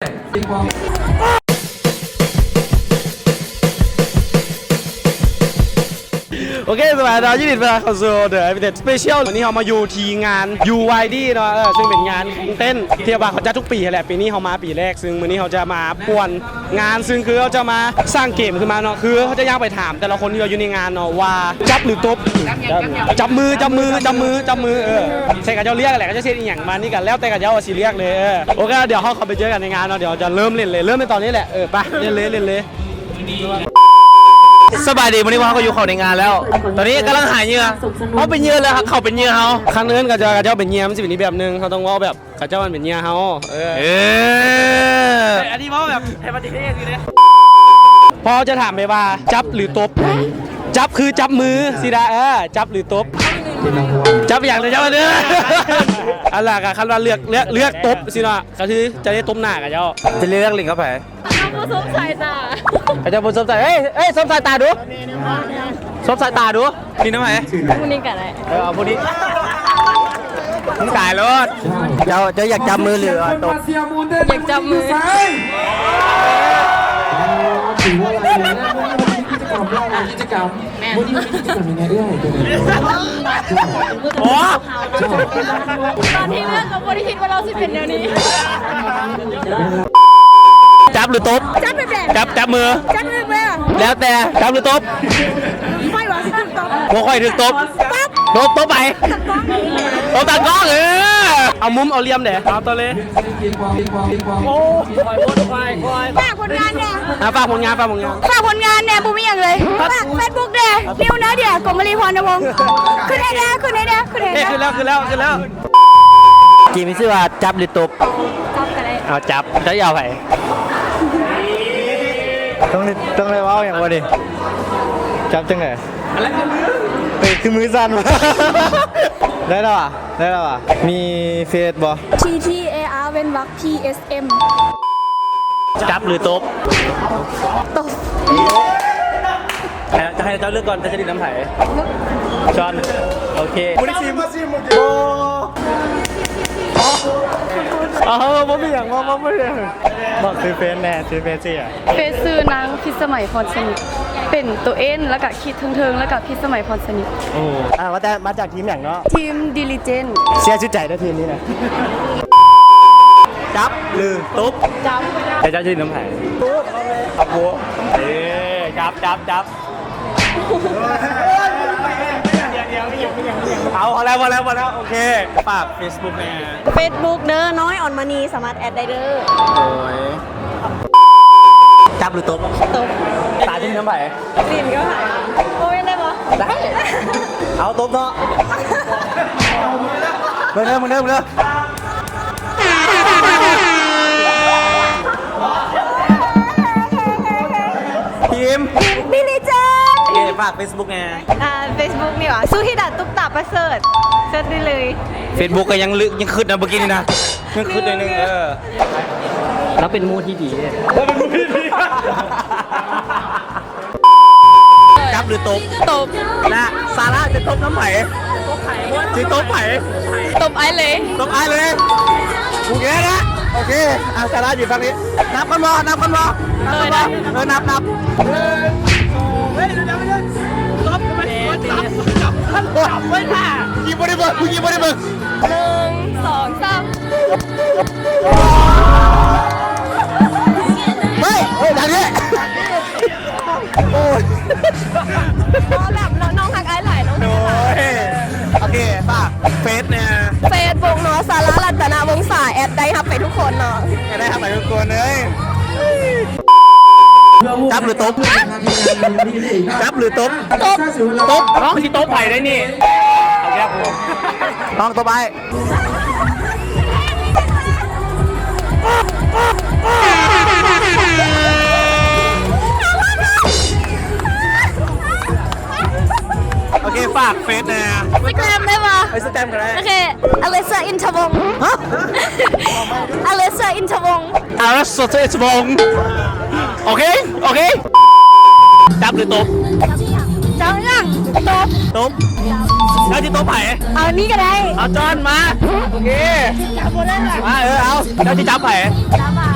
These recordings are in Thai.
โอเคสวัสดียินดีต้อนรับเข้าสู่เดอะพิเศษสเปเชียลวันนี้เรามาอยู่ที่งาน UYD เนาะซึ่งเป็นงานเต้นเที่ยวบาร์เขาจัดทุกปีแหละปีนี้เขามาปีแรกซึ่งวันนี้เขาจะมาป่วนงานซึ่งคือเขาจะมาสร้างเกมขึ้นมาเนาะคือเขาจะย่างไปถามแต่ละคนที่อยู่ในงานเนาะว่าจับหรือตบจับมือใช่กับเจ้าเรียกแหละก็จะเช่นอีหยังมานี่กันแล้วแต่กับเจ้าสิเรียกเลยโอเคเดี๋ยวเขาไปเจอกันในงานเนาะเดี๋ยวจะเริ่มเล่นเลยเริ่มในตอนนี้แหละไปเล่นเลยสบายดีวันนี้ว่าเขาอยู่เขาในงานแล้วตอนนี้กำลังหาเหยื่อเขาเป็นเหยื่อแล้วเขาเป็นเหยื่อเขาครั้งนั้นกับเจ้าเป็นเหยื่อมันสิเป็นอีกแบบนึงเขาต้องว่าแบบกับเจ้ามันเป็นเหยื่อเขาอันนี้ว่าแบบให้ปฏิเสธสิเนี่ยพอจะถามไปว่าจับหรือตบจับคือจับมือสิดาจับหรือตบจับอย่างเดียวเจ้าเนื้ออะไรกันคันว่าเลือกตบสินะก็คือจะได้ตบหน้ากับเจ้าจะเลือกลิงเข้าไปผู้สมสายตาอาจารย์ผู้สมสายเอ้ยสมสายตาดูสมสายตาดูนี่น้ำไหมผู้นี้กันอะไรเอาผู้นี้มึงกายรถเจ้าอยากจับมือหรือตบอยากจับมือถือว่าอะไรเนี่ยกิจกรรมวันนี้มีกิจกรรมยังไงโอ้ตอนที่เลือกเราไม่ได้คิดว่าเราจะเป็นแนวนี้จับหรือตบจับแบบจับมือจับมือเมื่อแล้วแต่จับหรือตบไม่หวังสิตบหัวค่อยถึงตบตบไปตบตากล้องเอามุมเอาเหลี่ยมเดี๋ยวเอาตัวเลยโอ้ฝากผลงานเนี่ยฝากผลงานเนี่ยบูมไม่อย่างเลยฝากเฟซบุ๊กเด้นิวนะเดี๋ยวกรมรีพรนวงศ์ขึ้นได้ขึ้นแล้วจีมีชื่อว่าจับหรือตบจับกันเลยเอาจับจะยาวไปต้องเลยว่าอย่างวะดิจับจังไงเฮ้ยคือมือสั่นได้แล้วอ่ะมีเฟซบ่ TTAR เว้นวรรค PSM จับหรือตบจะให้เจ้าเลือกก่อนจะดินน้ำไผ่จอนโอเคมุนิซิมโอ้บ่มีอย่างว่าบ่มีบอกซื้อเฟซแน่ซื้อเฟซสิเฟซซื้อนางพิสมัยพรสนิทเป็นตัวเอ็นแล้วก็คิดเทิงแล้วก็พิสมัยพรสนิทโอ้ว่าแต่มาจากทีมอย่างเนาะทีมดิลิเจนเสียชื่อใจด้วยทีมนี้นะจับหรือตุ๊บจับเจ้าชื่อน้ำไผ่ตุ๊บครับบัวจับเอาแล้วโอเคฝาก Facebook แม่ Facebook เด้อน้อยอ่อนมณีสามารถแอดได้เด้อโอ้ยจับหรือตบตาที่น้ำไผ่ลินก็หายโอ้ยได้ปะได้เอาตบเนาะมึงเริ่มทีมบิลลี่เจนโอเคฝาก Facebook ไงFacebook นี่หว่าสู้ที่ดัดตุ๊กตาประเสริฐเซิร์ชได้เลย Facebook ก็ยังขึ้นนะเมื่อกี้นี่นะยังขึ้นเลยนึงแล้วเป็นมูที่ดีจับหรือตบนะซาร่าจะตบน้ำไผ่จะตบไผ่ตบไอ้เลยโอเคนะโอเคซาร่าอยู่ฝั่งนี้นับกันบ่นับนับเฮ้ยเดี๋ยวตบไม่ได้ยิงบอลเบิร์1 2 3เฮ้ยดังนี้โอ้ยแบบน้องทักไอ้หลายน้องโอเคป่ะเฟซเนี่ยเฟซบุ๊กเนาะสาระรัตนวงศาแอดได้ครับไปทุกคนเนาะได้ครับไปทุกคนเลยจับหรือตบน้องที่ตบไผ่ได้นี่เอาแก้ผมน้องตบไปโอเคฝากเฟซนะสแกมได้ปะสแกมกันได้โอเคอเลซ่าอินทวงอเลซ่าอินทวงโอเคจับหรือตบจับยังตบแล้วที่ตบไผ่เอานี่ก็ได้เอาจอนมาโอเคจับหมดเลยมาเอาแล้วที่จับไผ่จับอ่ะ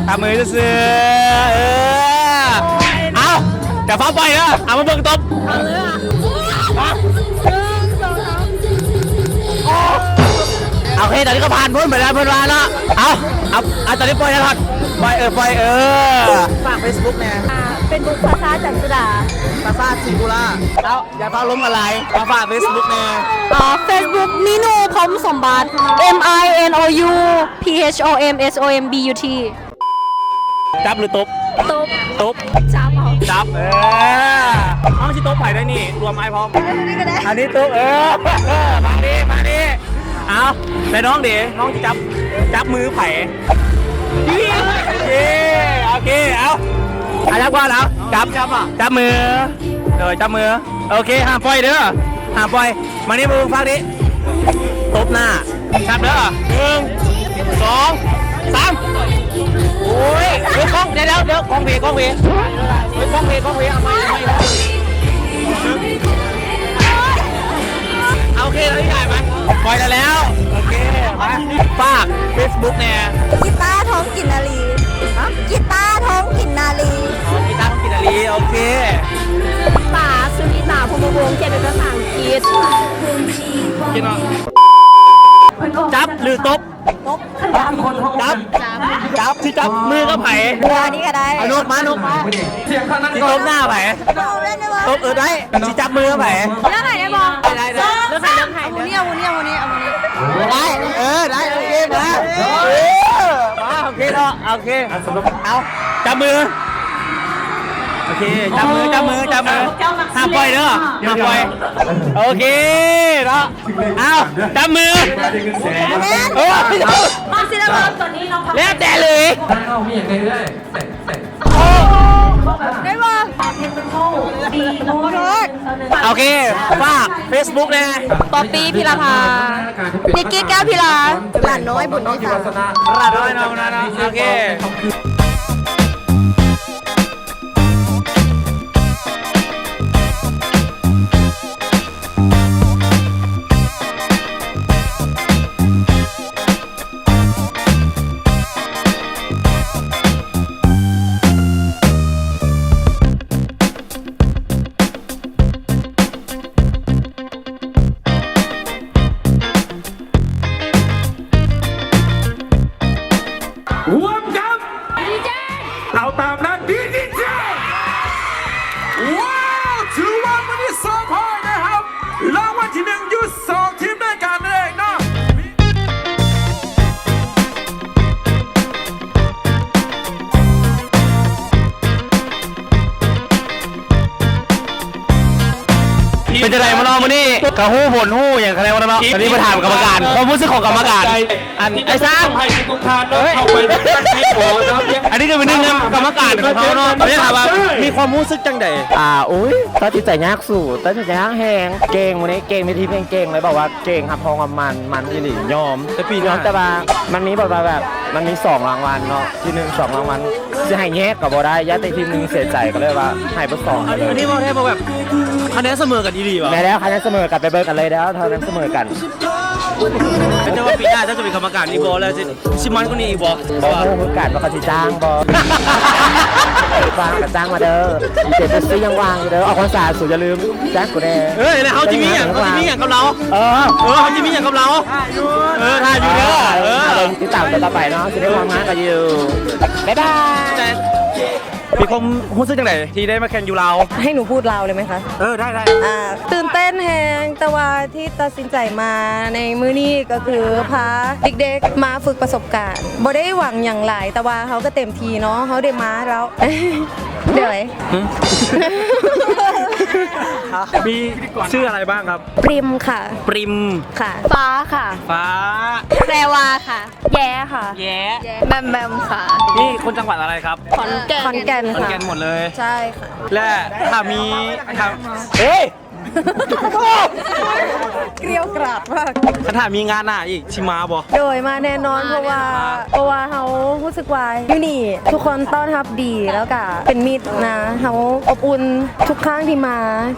ตามมือซื้อเอาเดี๋ยวฟ้าไปนะเอามาเบิ่งตบโอเคตอนนี้ก็ผ่านพ้นไปแล้วเพื่อนๆแล้วเอาตอนนี้ปล่อยนะครับปล่อยปล่อยฝาก Facebook เนี่ย เป็นบุ๊กภาษาจันสุดา ซาซาซิงคูล่าเอาอย่าพาล้มอะไรมาฝาก Facebook เนี่ย Facebook มินูพรหมสมบัติ MINOUPHOMSOMBUT จับหรือตบ ตุ๊บ ตบ จ้าเอา จับเอาที่โต๊ะไผ่ได้นี่รวมไอพร้อมอันนี้โต๊ะมาดิเอาไปน้องดิน้องจะจับมือไผ่โอเคเอาจับก่อนเอาจับมือจับมือโอเคห้ามปล่อยเด้อห้ามปล่อยมานี่มือฟังดิตบหน้าจับเด้อ1 2 3โอ้ยกล้องเดี๋ยวกล้องเวกล้องเวเอาไม่โอเคเราที่ถ่ายมาปล่อยแล้วโอเคมาฝาก Facebook เนี่ย กีตาร์ท้องกินนาลีกีตาร์ท้องกินนาลี กีตาร์ต้องกินอะไรโอเค ตาสุนิตาพรหมวงศ์เขียนเป็นภาษาอังกฤษ กินเนาะจับหรือตบจับที่จับมือก็ไผ่ อันนี้ก็ได้ เอานกมาเสียงข้างนั้น ที่ ก่อ ต น บหน้าไผ่ เอาเล่นได้ปะ ตบได้ที่จับมือก็ไผ่ เรื่องไหนได้บอก ได้ เรื่องไหนเอาวันนี้ได้ได้โอเคมาโอเคเนาะโอเคเอาจับมือโอเคจับมือห้ามปล่อยเด้อห้ามปล่อยโอเคเนาะเอาจับมือโอ้ย มาสิแล้วตอนนี้น้อง แล้วแต่เลย เอามีอย่างไรได้แต่ ได้ปะ โอเคฝาก Facebook นะ ป๊อปปี้พิรภานิกกี้แก้วพิลาหลานน้อยบุญนิสา ราด้วยน้องนะโอเครวมกันเอาตามนั้นดีเจว้าวถือว่าวันนี้สองพอยนะครับรางวัลที่1อยู่2ทีมด้วยกันเองเนาะเป็นจะไหนมาลองมานี่กระหู้ผลหู้อย่างคะแนนวันเนาะตอนนี้มาถามกรรมการความรู้สึกของกรรมการอันไอ้สร้าง ให้ทุกท่านเข้าไปตั้งใจโอ้นะครับ อันนี้ก็เป็นหนึ่งในกรรมการของเขาเนาะเขาจะถามว่ามีความรู้สึกจังใด อุ้ยตัดสินใจยากสู่ตัดสินใจยากแหงเก่งวันนี้เก่งในทีเพลงเก่งเลยบอกว่าเก่งครับพองกับมันอีหลียอม แต่ปี ย นี้ อมแต่ว่ามันมีแบบมันมี2รางวัลเนาะที่1 2รางวัลจะให้แยกกับบอได้ยัดแต่ทีมหนึงเสียใจก็เลยว่าให้เบอร์2 อันนี้บอกแทบแบบคะแนนเสมอกันดีป่ะ แม้แล้วคะแนนเสมอกันไปเบิร์กันเลยแล้วเท่านั้นเสมอกัน เป็นจะว่าปีหน้าจะเป็นกรรมการอีกบอแล้วชิมันก็นี่อีกบอบ อลผู้การว่าเขาจะจ้างบอจ้างกับจ้างมาเด้อเจ็ดซื้อยังวางอยู่เด้อออกพรรษาสู่อย่าลืมจ้างกูแน่ เฮ้ยแล้วเขาจิมีอย่างกับเรา เขาจิมีอย่างกับเราถ่ายอยู่เด้อเลยติดตามต่อไปเนาะจะได้ความงานกันอยู่บ๊ายบาย มีความรู้สึกจังไหนที่ได้มาแข่งยูเรา ให้หนูพูดเราเลยไหมคะ ได้ ตื่นเต้นแฮงแต่ว่าที่ตัดสินใจมาในมื้อนี้ก็คือพาเด็กๆมาฝึกประสบการณ์บ่ได้หวังอย่างไรแต่ว่าเขาก็เต็มทีเนาะเขาได้มาแล้ว เดี๋ยวไหน มีชื่ออะไรบ้างครับ ปริมค่ะ ปริม ค่ะ ฟ้าค่ะ ฟ้า แพรวาค่ะ แย้ค่ะ แย้ แบมแบมค่ะ นี่คนจังหวัดอะไรครับ ขอนแก่น ขอนแก่นหมดเลย ใช่ค่ะ และถ้ามีเฮ้ย เกลียวกราดมาก ถ้ามีงานหน้าอีกชิมาบ่ โดยมาแน่นอนเพราะว่าเขารู้สึกว่าอยู่นี่ทุกคนต้อนรับดีแล้วก็เป็นมิตรนะเขาอบอุ่นทุกครั้งที่มา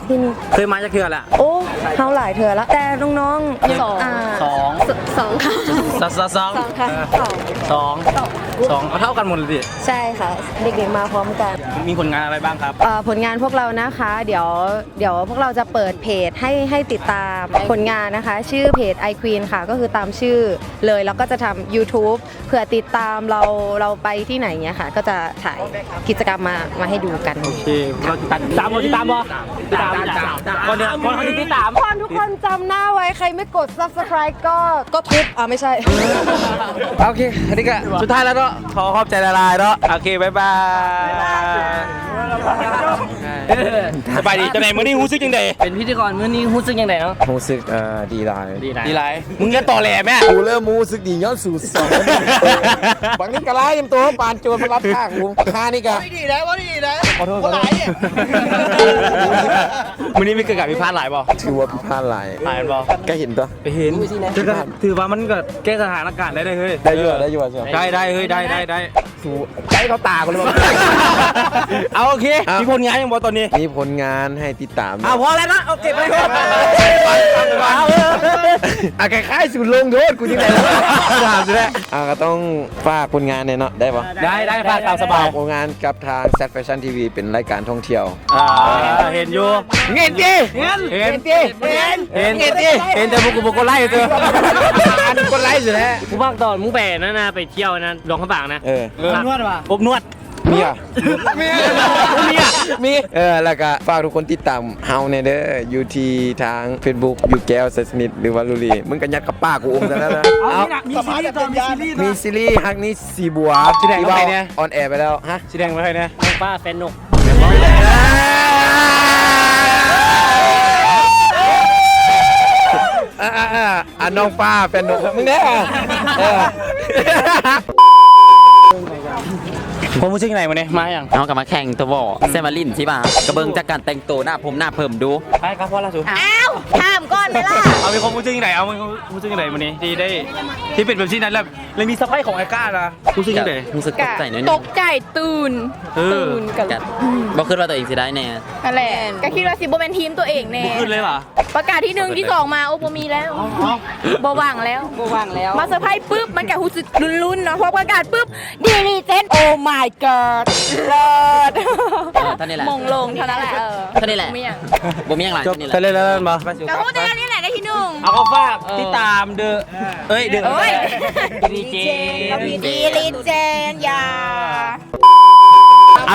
ที่นี่ เคยมาจากเทือแหละ โอ้เขาหลายเถื่อแล้วแต่น้องๆ สอง 2ค่ะ สอง 2ค่ะ สองเอาเท่ากันหมดเลยดิ ใช่ค่ะ เด็กๆมาพร้อมกัน มีผลงานอะไรบ้างครับ ผลงานพวกเรานะคะ เดี๋ยวพวกเราจะเปิดเพจให้ติดตามผลงานนะคะ ชื่อเพจ i Queen ค่ะ ก็คือตามชื่อเลยแล้วก็จะทำ YouTube เผื่อติดตามเราไปที่ไหนเงี้ยค่ะ ก็จะถ่ายกิจกรรมมาให้ดูกัน โอเคเราติดตามติดตามบ่ติดตามคนเดียวคนที่ติดตาม ทุกคนจำหน้าไว้ใครไม่กด subscribe ก็ทุบไม่ใช่ โอเคอันนี้ก็สุดท้ายแล้วเนาะขอขอบใจละลายเนาะโอเคบ๊ายบายสบายดีจังไหนมื้อนี้รู้สึกจังได เป็นพิธีกรมื้อนี้รู้สึกยังไงเนาะ รู้สึกดีหลาย ดีไรมึงจะต่อแหล่แม่ กูเริ่มรู้สึกดีย้อนสู่สองบางนี้กะไรยมตัวปานโจรมารับข้ากูข้านี่กะดีแล้วว่าดีแล้วขอโทษขอโทษ มื้อนี้มีเกิดกับพิพาทหลายบ่ ถือว่าพิพาทหลาย หลายบ่ ก็เห็นตัว ไปเห็นถือว่ามันก็แก้สถานการณ์ได้เลยเฮ้ย ได้อยู่ได้อยู่ใช่ไหม ได้เฮ้ยได้ ถูใจเขาตากูเลยบอก เอาโอเคมีผลงานยังบ่ตอนนี้ มีผลงานให้ติดตาม พอแล้วนะโอเคไปคคล้ายๆสูตรลงโทษกูที่ไหนถามสิแหละก็ต้องฝากผลงานเนี่ยเนาะได้ปะ ได้ฝากตามสบาย ผลงานกับทาง Sad Fashion TV เป็นรายการท่องเที่ยว เห็นอยู่ เงินดิ เห็นแต่พวกกูไล่เจอ คนไลค์สิแหละ กูบอกตอนมึงไปนั่นนะไปเที่ยวนะลองข้างฝั่งนะ นวดว่ะอบนวด มีอ่ะมีแล้วก็ฝากทุกคนติดตามเฮาเนี่ยเด้ออยู่ที่ทาง Facebook อยู่แก้วเซสนิทหรือว่าลุลีมึงก็ยัดกับป้ากูอมซะแล้วนะ มีซีรีส์ฮักนี้สีบัวที่ออนแอร์ไปแล้วฮะ สีแดงไปเนี่ย น้องป้าแฟนนก น้องป้าแฟนนกมึงเนี่ย ผมรู้สึกไหนวันนี้มาอย่าง เอากลับมาแข่งตัวบ่เซมาลินใช่ป่ะกระเบิงจากการแต่งตัวหน้าผมหน้าเพิ่มดู ไปครับพ่อล่าสุด อ้าวถามก่อนไหมล่ะ เอามีความรู้สึกไหนเอามีความรู้สึกไหนวันนี้ที่ได้ที่เป็นแบบที่นั้นแล้วเลยมีสะพายของไอ้ก้านะรู้สึกยังไง รู้สึกตกใจหน่อยนึ ต ง กใจตื่น ตื่นกัน กัดบอกขึ้นว่าตัวเองสิได้แน่ นั่นแหละก็คิดว่าสิบเป็นทีมตัวเองแน่ ขึ้นเลยเหรอ ประกาศที่ 1 ที่ 2 มาโอ้โบมีแล้วบว่างแล้ว มาเซอร์ไพรส์ปุ๊บ มันก็รู้สึกลุ้นๆเนาะพอประกาศปุ๊บดีลีเจนโอ้ my god เลิศ ท่านนี่แหละ มงลงเท่านั้นแหละ ท่านนี่แหละ ไม่อยาก บ่มีอย่างไร จบ ท่านนี่แห ไป ละ เลยแล้วมา ก็พูดแต่นี้แหละได้ที่ 1 เอาก็ฝากที่ตามเดอะเอ้ยเดอะ โอ้ย ดีเจ ดีลีเจนอย่า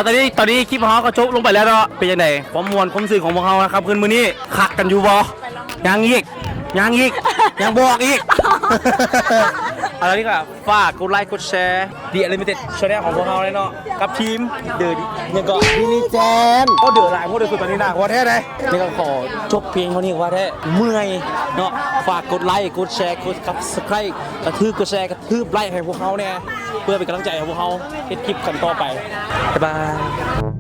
ตอนนี้คลิปของเขาก็จบลงไปแล้วเนาะเป็นยังไงความมวลความสื่อของพวกเขานะครับคืนมื้อนี้ขักกันอยู่บ่ยังอีกยังบอกอีกอะไรนี่ก็ฝากกดไลค์กดแชร์ดีอะไรไม่ติดช่องของพวกเขาเลยเนาะกับทีมเดอะยังก็ดิลิเจนก็เดอะหลายพวกเดอะสุดตอนนี้นะว่าแท้เลยนี่ก็ขอจบเพียงเท่านี้ว่าแท้เมื่อยเนาะฝากกดไลค์กดแชร์กด Subscribe กระทืบกดแชร์กระทืบไลค์ให้พวกเขาเนี่ยเพื่อเป็นกำลังใจให้พวกเขาเฮ็ดคลิปกันต่อไปบ๊ายบาย